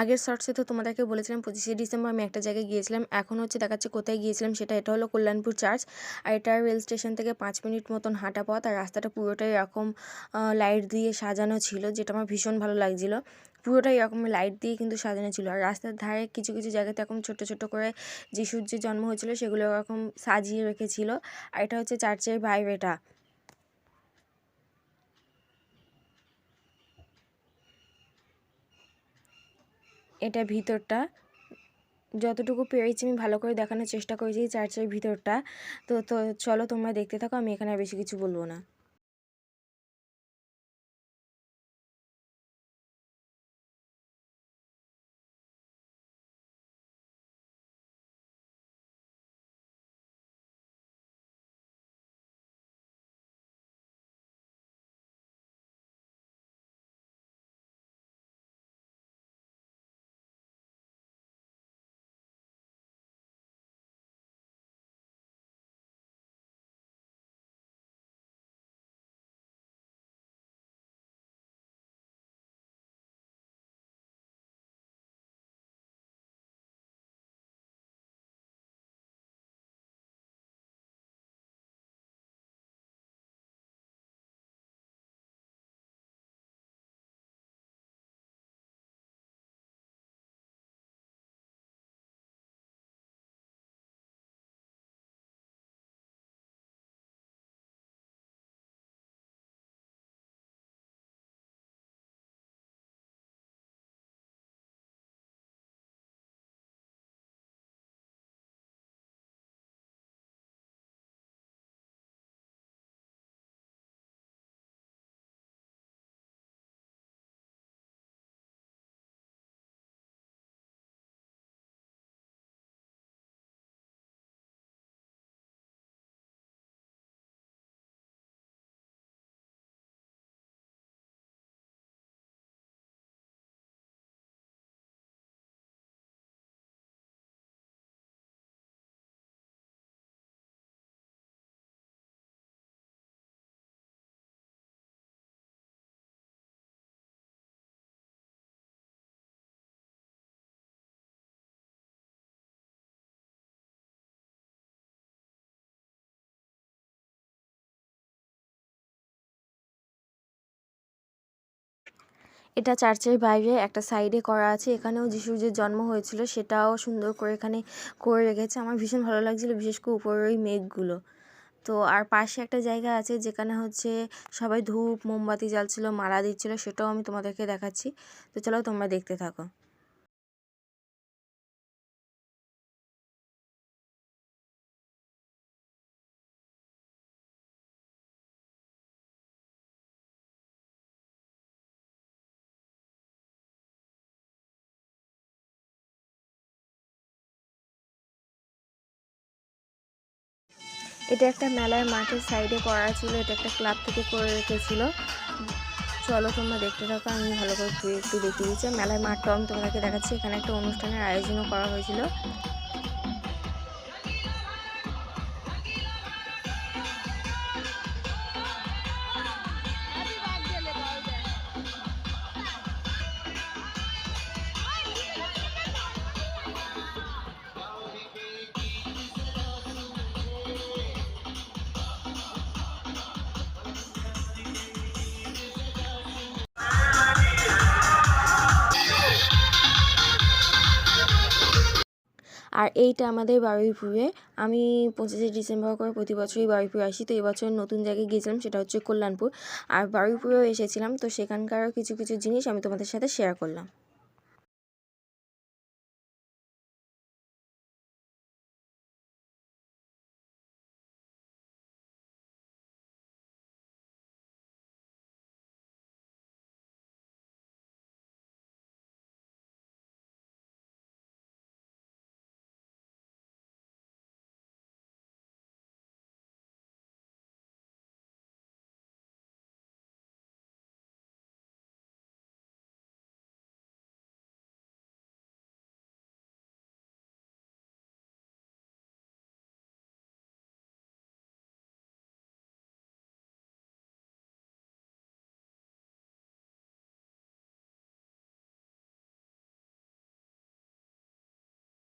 আগের শর্টসে তো তোমাদেরকে বলেছিলাম 25শে ডিসেম্বর আমি একটা জায়গায় গিয়েছিলাম। এখন হচ্ছে দেখাচ্ছে কোথায় গিয়েছিলাম সেটা। এটা হলো কল্যাণপুর চার্চ। আর এটা রেল স্টেশন থেকে 5 মিনিট মতন হাঁটা পথ। আর রাস্তাটা পুরোটাই এরকম লাইট দিয়ে সাজানো ছিল, যেটা আমার ভীষণ ভালো লাগছিল। পুরোটাই এরকম লাইট দিয়ে কিন্তু সাজানো ছিল। আর রাস্তার ধারে কিছু কিছু জায়গাতে এরকম ছোট ছোট করে যিশুর যে জন্ম হয়েছিল সেগুলো এরকম সাজিয়ে রেখেছিল। আর এটা হচ্ছে চার্চের বাইরেটা। এটা ভিতরটা। যতটুকু পেরেছি আমি ভালো করে দেখানোর চেষ্টা করেছি চার্চের ভিতরটা। তো তো চলো তোমরা দেখতে থাকো, আমি এখানে আর বেশি কিছু বলবো না। এটা চার্চের বাইরে একটা সাইডে করা আছে। এখানেও যিশুর যে জন্ম হয়েছিল সেটাও সুন্দর করে এখানে করে রেখেছে। আমার ভীষণ ভালো লাগছিল, বিশেষ করে উপরের ওই মেঘগুলো। তো আর পাশে একটা জায়গা আছে যেখানে হচ্ছে সবাই ধূপ মোমবাতি জ্বালছিল, মালা দিচ্ছিল, সেটাও আমি তোমাদেরকে দেখাচ্ছি। তো চলো তোমরা দেখতে থাকো। এটা একটা মেলার মাঠের সাইডে করা ছিল, এটা একটা ক্লাব থেকে করে রেখেছিল। চলো তোমরা দেখতে থাকো, আমি ভালো করে ঘুরে একটু দেখিয়ে দিচ্ছি। মেলার মাঠটাও আমি তোমাদেরকে দেখাচ্ছি। এখানে একটা অনুষ্ঠানের আয়োজনও করা হয়েছিল। আর এইটা আমাদের বারুইপুরে। আমি 25শে ডিসেম্বর করে প্রতি বছরই বারুইপুরে আসি। তো এবছর নতুন জায়গায় গিয়েছিলাম, সেটা হচ্ছে কল্যাণপুর। আর বারুইপুরেও এসেছিলাম, তো সেখানকারও কিছু কিছু জিনিস আমি তোমাদের সাথে শেয়ার করলাম।